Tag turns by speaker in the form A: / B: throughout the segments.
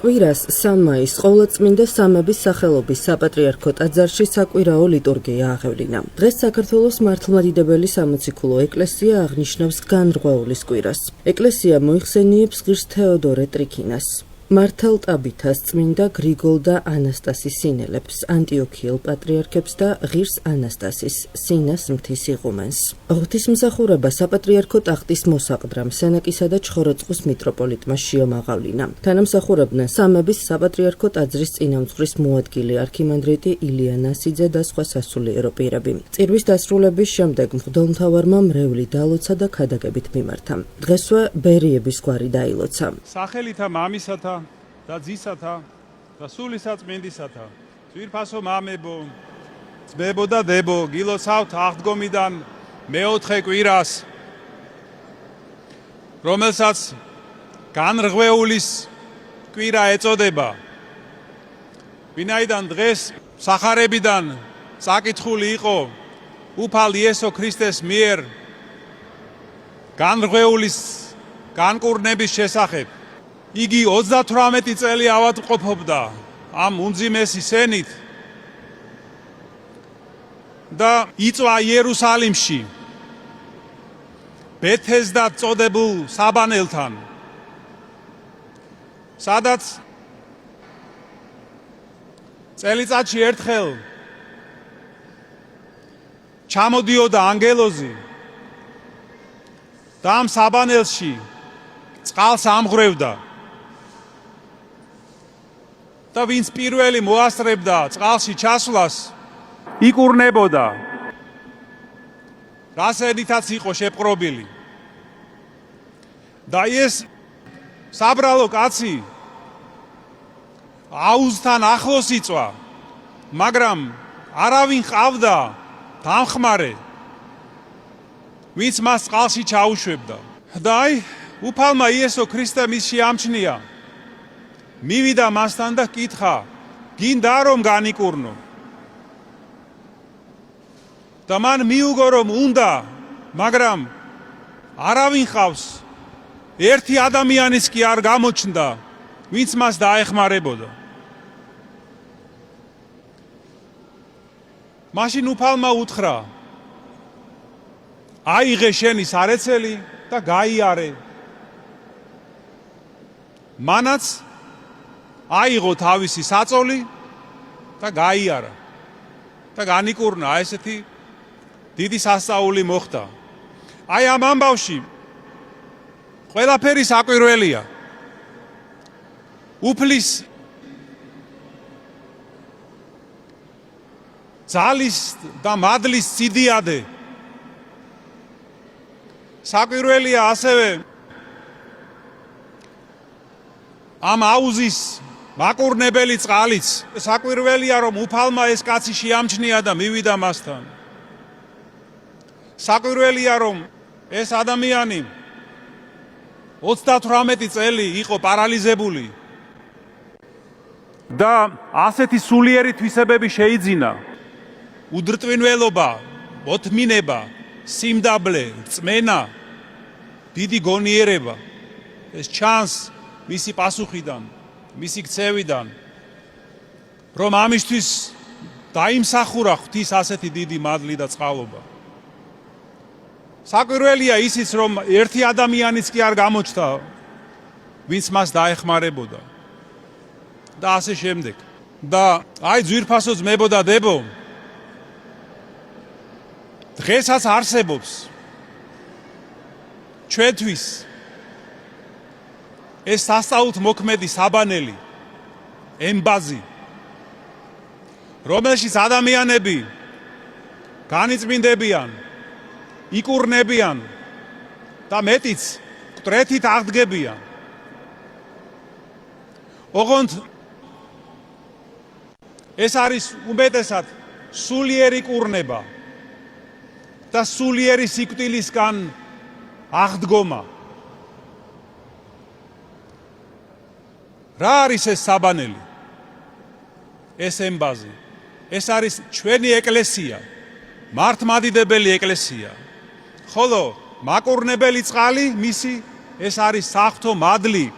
A: კვირას 3 მაისს ყოვლადწმინდა სამების სახელობის საპატრიარქო ტაძარში საკვირაო ლიტურგია აღევლინა. დღეს საქართველოს მართლმადიდებელი სამოციქულო ეკლესია აღნიშნავს განრღვეულის კვირას. ეკლესია მოიხსენიებს ღირს თეოდორე ტრიქინას. მართალტაბითას წმინდა გრიგოლ და ანასტასის სინელებს, ანტიოქიელ პატრიარქებს და ღირს ანასტასის სინას მთის იღუმენს. ღვთისმსახურება საპატრიარქო ტახტის მოსაყდრამ სენაკისა და ჩხოროწყუს მიტროპოლიტმა შეომაღავლინა. თანამსახურებდნენ სამების საპატრიარქო ტაძრის წინამძღვრის მოადგილე არქიმანდრიტი ილია ნასიძე და სხვა სასულიერო პირები. წირვის დასრულების შემდეგ მღვდელმთავარმა მრევლი დალოცა და ქადაგებით მიმართა. დღესვე ბერიების გვარი დაილოცა.
B: სახელითა მამისათა და ძისათა და სულისაწმინდისათა, ძვირფასო მამებო, ძმებო და დებო, გილოცავთ აღდგომიდან მეოთხე კვირას, რომელსაც განრღვეულის კვირა ეწოდება. ვინაიდან დღეს სახარებიდან წაკითხული იყო უფალ იესო ქრისტეს მიერ განრღვეულის განკურნების შესახებ. იგი 38 წელი ავადმყოფობდა ამ უმძიმესი სენით და იწვა იერუსალიმში ბეთესდად წოდებულ საბანელთან, სადაც წელიწადში ერთხელ ჩამოდიოდა ანგელოზი და ამ საბანელში წყალს ამღვრევდა. და ვინც პირველი მოასწრებდა წყალში ჩასვლას, იკურნებოდა. რასენითაც იყო შეპყრობილი. და ეს საბრალო კაცი აუზთან ახლოს იწვა, მაგრამ არავინ ყავდა დამხმარე, ვინც მას წყალში ჩაუშვებდა. და აი, უფალმა იესო ქრისტემ ის შეამჩნია. მივიდა მასთან და კითხა, გინდა რომ განიკურნო? და მან მიუგო რომ უნდა, მაგრამ არავინ ყავს, ერთი ადამიანის კი არ გამოჩნდა, ვინც მას დაეხმარებოდა. მაშინ უფალმა უთხრა, აიღე შენი სარეცელი და გაიარე. მანაც აიღო თავისი საწოლი და გაიარა და განიკურნა. ესეთი დიდი სასწაული მოხდა. აი ამ ამბავში ყველაფერი საკვირველია. უფლის ძალის და მადლის სიდიადე. საკვირველია ასევე ამ აუზის მაკურნებელი წყალიც. საკვირველია რომ უფალმა ეს კაცი შეამჩნია და მივიდა მასთან. საკვირველია რომ ეს ადამიანი 38 წელი იყო პარალიზებული და ასეთი სულიერი თვისებები შეიძინა. უდრტვინველობა, მოთმინება, სიმდაბლე, რწმენა, დიდი გონიერება. ეს ჩანს მისი პასუხიდან, მისი ქცევიდან, რომ ამისთვის დაიმსახურა ღვთის ასეთი დიდი მადლი და წყალობა. საკვირველია ისიც, რომ ერთი ადამიანიც კი არ გამოჩნდა, ვინც მას დაეხმარებოდა. და ასე შემდეგ. და აი ძვირფასო ძმებო და დებო, დღესაც არსებობს ჩვენთვის ეს სასწაულთ მოქმედი საბანელი, ემბაზი, რომელშიც ადამიანები განიწმინდებიან, იკურნებიან და მეტიც მკვდრეთით აღდგებიან. ოღონდ ეს არის უმეტესად სულიერი კურნება და სულიერი სიკვდილისგან აღდგომა. რა არის ეს საბანელი? ეს ემბაზი. ეს არის ჩვენი ეკლესია, მართლმადიდებელი ეკლესია. ხოლო მაკურნებელი წყალი მისი ეს არის საღვთო მადლი,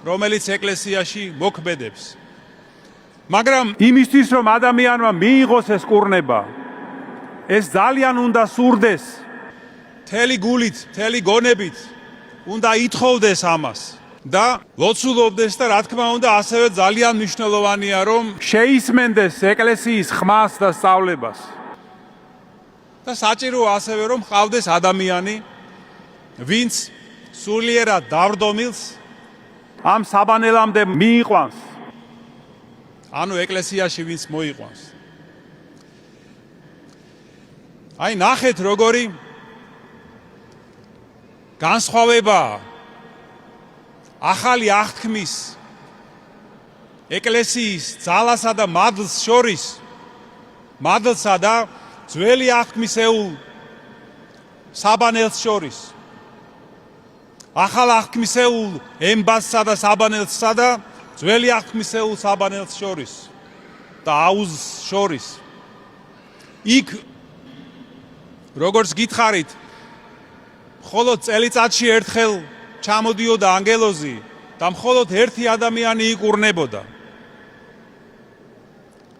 B: რომელიც ეკლესიაში მოქმედებს. მაგრამ იმისთვის რომ ადამიანმა მიიღოს ეს კურნება, ეს ძალიან უნდა სურდეს, მთელი გულით, მთელი გონებით უნდა ითხოვდეს ამას და ლოცულობდეს და რა თქმა უნდა ასევე ძალიან მნიშვნელოვანია რომ შეისმენდეს ეკლესიის ხმას და სწავლებას. და საჭიროა ასევე რომ ყავდეს ადამიანი, ვინც სულიერად დავრდომილს ამ საბანელამდე მიიყვანს. ანუ ეკლესიაში ვინც მოიყვანს. აი ნახეთ როგორი განსხვავებაა ახალი აღთქმის ეკლესიის ძალასა და მადლს შორის, მადლსა და ძველი აღთქმისეულ საბანელს შორის. ახალ აღთქმისეულ ემბაზსა და საბანელსა და ძველი აღთქმისეულ საბანელს შორის და აუზს შორის. იქ როგორც გითხარით, მხოლოდ წელიწადში ერთხელ ჩამოდიოდა ანგელოზი და მხოლოდ ერთი ადამიანი იკურნებოდა.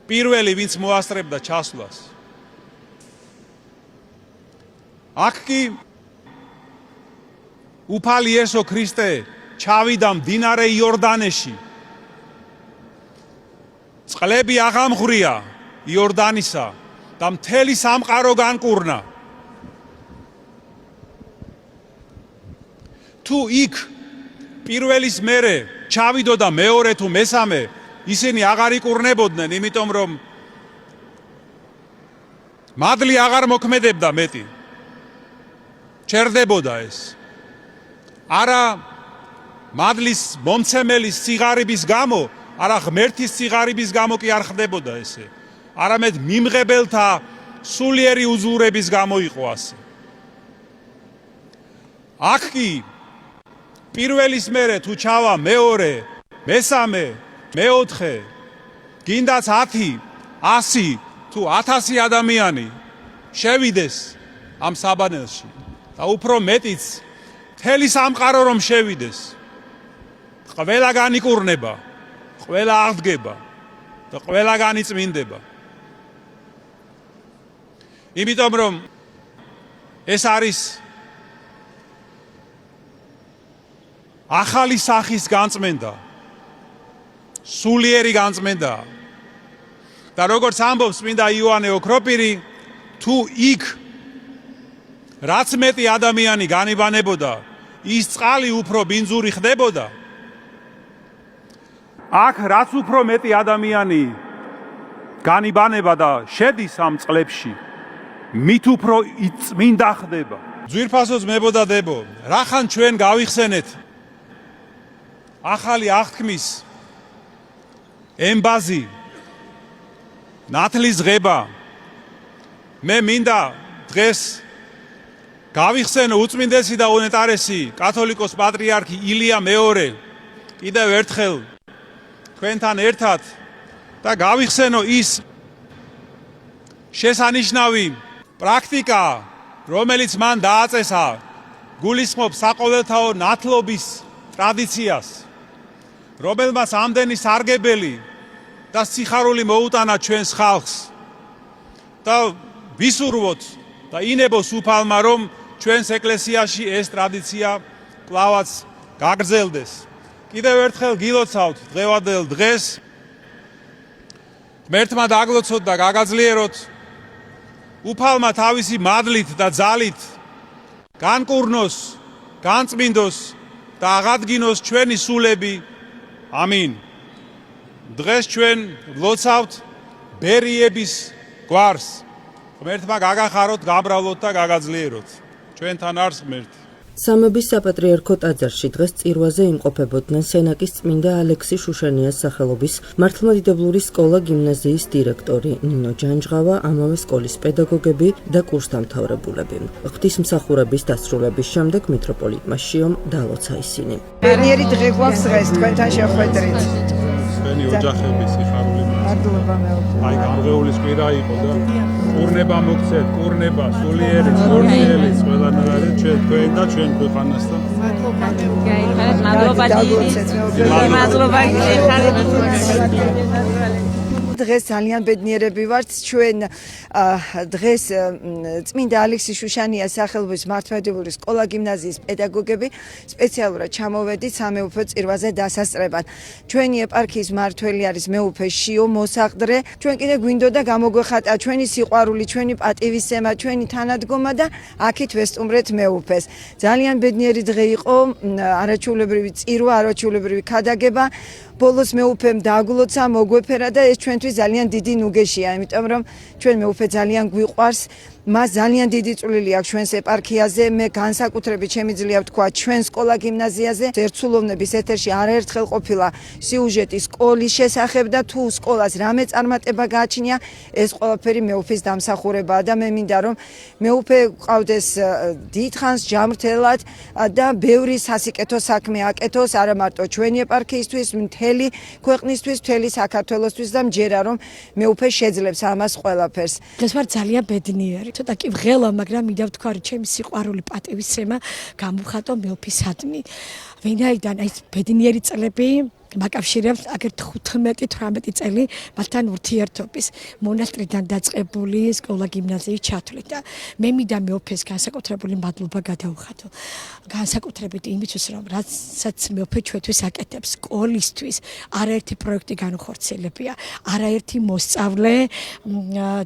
B: პირველი, ვინც მოასწრებდა ჩასვლას. აქ კი უფალი იესო ქრისტე ჩავიდა მდინარე იორდანეში. წყლები აღამღვრია იორდანისა და მთელი სამყარო განკურნა. თუ იქ პირველის მერე ჩავიდოდა მეორე თუ მესამე, ისინი აღარ იკურნებოდნენ, იმიტომ რომ მადლი აღარ მოქმედებდა მეტი. ჩერდებოდა ეს. არა მადლის მომცემელის სიღარიბის გამო, არა ღმერთის სიღარიბის გამო კი არ ხდებოდა ესე. არამედ მიმღებელთა სულიერი უზურების გამო იყო ასე. აქ კი პირველის მერე თუ ჩავა მეორე, მესამე, მეოთხე, გინდაც 10, 100 თუ 1000 ადამიანი შევიდეს ამ საბანელში და უფრო მეტიც მთელი სამყარო რომ შევიდეს, ყველა განიკურნება, ყველა აღდგება და ყველა განიწმინდება. იმიტომ რომ ეს არის ახალი სახის განწმენდა, სულიერი განწმენდა. და როგორც ამბობს წმინდა იოანე ოქროპირი, თუ იქ რაც მეტი ადამიანი განიბანებოდა, ის წყალი უფრო ბინძური ხდებოდა. აქ რაც უფრო მეტი ადამიანი განიბანება და შედის ამ წყლებში, მით უფრო წმინდა ხდება. ძვირფასო ძმებო და დებო, რახან ჩვენ გავიხსენეთ ახალი აღთქმის ემბაზი, ნათლის ღება. მე მინდა დღეს გავიხსენო უწმინდესი და უნეტარესი კათოლიკოს პატრიარქი ილია მეორე კიდევ ერთხელ თქვენთან ერთად და გავიხსენო ის შესანიშნავი პრაქტიკა, რომელიც მან დააწესა, გულისხმობს საყოველთაო ნათლობის ტრადიციას, რომელმაც ამდენი სარგებელი და სიხარული მოუტანა ჩვენს ხალხს და ვისურვოთ და ინებოს უფალმა, რომ ჩვენს ეკლესიაში ეს ტრადიცია კლავაც გაგრძელდეს. კიდევ ერთხელ გილოცავთ დღევანდელ დღეს, ღმერთმა დაგლოცოთ და გაგაძლიეროთ, უფალმა თავისი მადლით და ძალით განკურნოს, განწმინდოს და აღადგინოს ჩვენი სულები. ამინ. დღეს ჩვენ ვლოცავთ ბერიების გვარს. ღმერთმა გაგახაროთ, გაბრავლოთ და გაგაძლიეროთ. ჩვენთან არს ღმერთი.
A: სამების საპატრიარქო ტაძარში დღეს წირვაზე იმყოფებოდნენ სენაკის წმინდა ალექსი შუშენიას სახელობის მართლმადიდებლური სკოლა გიმნაზიის დირექტორი ნინო ჯანჯღავა, ამავე სკოლის პედაგოგები და კურსდამთავრებულები. ღვთისმსახურების დასრულების შემდეგ მიტროპოლიტმა შიომ დალოცა ისინი.
C: ბედნიერი დღე გვაქვს დღეს თქვენთან შეხვედრით.
B: ჩვენი ოჯახების სიხარული
C: მადლობა მეუღლე.
B: აი გამღეულის კვირა იყო და კურნება მოგცეთ, კურნება, სულიერი, სულიერი, ყველანაირი თქვენ და ჩვენ ქვეყანასთან.
D: მადლობა დიდი. მადლობა
C: დღეს ძალიან ბედნიერები ვართ ჩვენ დღეს წმინდა ალექსი შუშანიას სახელობის მართლმადიდებლური სკოლა გიმნაზიის პედაგოგები სპეციალურად ჩამოვედით სამეუფო წირვაზე დასასწრებად. ჩვენი ეპარქიის მმართველი არის მეუფე შიო მოსაყდრე. ჩვენ კიდე გვინდოდა გამოგვეხატა ჩვენი სიყვარული, ჩვენი პატივისცემა, ჩვენი თანადგომა და აქეთ ვესტუმრეთ მეუფეს. ძალიან ბედნიერი დღე იყო, არაჩვეულებრივი წირვა, არაჩვეულებრივი ქადაგება. ბოლოს მეუფემ დააგულოცა, მოგვეფერა და ეს ჩვენთვის ძალიან დიდი ნუგეშია, იმიტომ რომ ჩვენ მეუფე ძალიან გვიყვარს. მას ძალიან დიდი წვლილი აქვს ჩვენს ეპარქიაზე, მე განსაკუთრებით შემიძლია ვთქვა ჩვენ სკოლა გიმნაზიაზე. ერთსულოვნების ეთერში არაერთხელ ყოფილა სიუჟეტი სკოლის შესახებ და თუ სკოლას რამე წარმატება გააჩნია, ეს ყველაფერი მეუფის დამსახურებაა და მე მინდა რომ მეუფე ყავდეს დიდხანს ჯამრთელად და ბევრი სასიკეთო საქმე აკეთოს, არა მარტო ჩვენი ეპარქიისთვის, მთელი ქვეყნისთვის, მთელი საქართველოსთვის და მჯერა რომ მეუფე შეძლებს ამას ყველაფერს.
E: დღეს ვარ ძალიან ბედნიერი. ცოტა კი ვღელა, მაგრამ მინდა ვთქვა, რომ ჩემი სიყვარული პატივისცემა გამოვხატო მეუფისადმი. ვინაიდან ეს ბედნიერი წლები მაკავშირებს აგერ 15-18 წელი მათთან ურთიერთობის მონასტრიდან დაწყებული სკოლა გიმნაზიის ჩათვლით და მე მინდა მეუფეს განსაკუთრებული მადლობა გადავხატო. განსაკუთრებით იმისთვის, რომ რასაც მეუფე ჩვენთვის აკეთებს სკოლისთვის, არაერთი პროექტი განხორციელებია, არაერთი მოსწავლე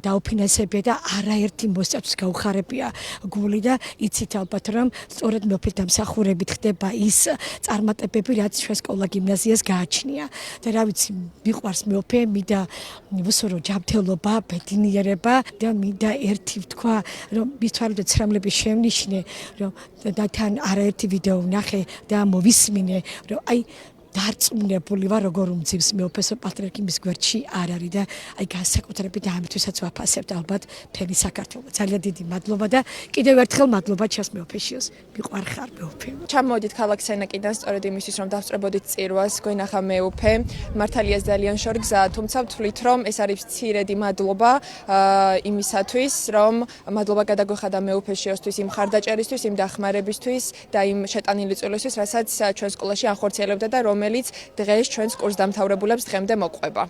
E: დაუფინანსებია და არაერთი მოსწავლის გაუხარებია გული და იცით ალბათ, რომ სწორედ მეუფის დამსახურებით ხდება ის წარმატებები, რაც ჩვენ სკოლა გიმნაზიას გააჩნია და რა ვიცი, მიყვარს მეუფე, მინდა ვუსურო ჯანმრთელობა, ბედნიერება და მინდა ერთი ვთქვა, რომ მის თვალებთან ცრემლები შევნიშნე, რომ და თან არაერთი ვიდეო ვნახე და მოვისმინე, რომ აი დარწმუნებული ვარ, როგორ უმძიმს მეუფეს, პატრიარქი მის გვერდში არ არის და აი განსაკუთრებით ამითვისაც ვაფასებთ ალბათ მთელი საქართველოს. ძალიან დიდი მადლობა და კიდევ ერთხელ მადლობა ჩემს მეუფეშიოს. მიყვარხარ მეუფე.
D: ჩამოვედით ქალაქ სენაკიდან სწორედ იმისთვის, რომ დავსწრებოდით წირვას, გვენახა მეუფე. მართალიას ძალიან შორი გზაა, თუმცა ვთვლით, რომ ეს არის მცირედი მადლობა იმისათვის, რომ მადლობა გადაგვეხადა მეუფეშიოსთვის იმ ხარდაჭერისთვის, იმ დახმარებისთვის და იმ შეტანილი წვლილისთვის, რასაც ჩვენ სკოლაში ანხორციელებდა და რომელიც დღეს ჩვენს კურსდამთავრებულებს დღემდე მოყვება.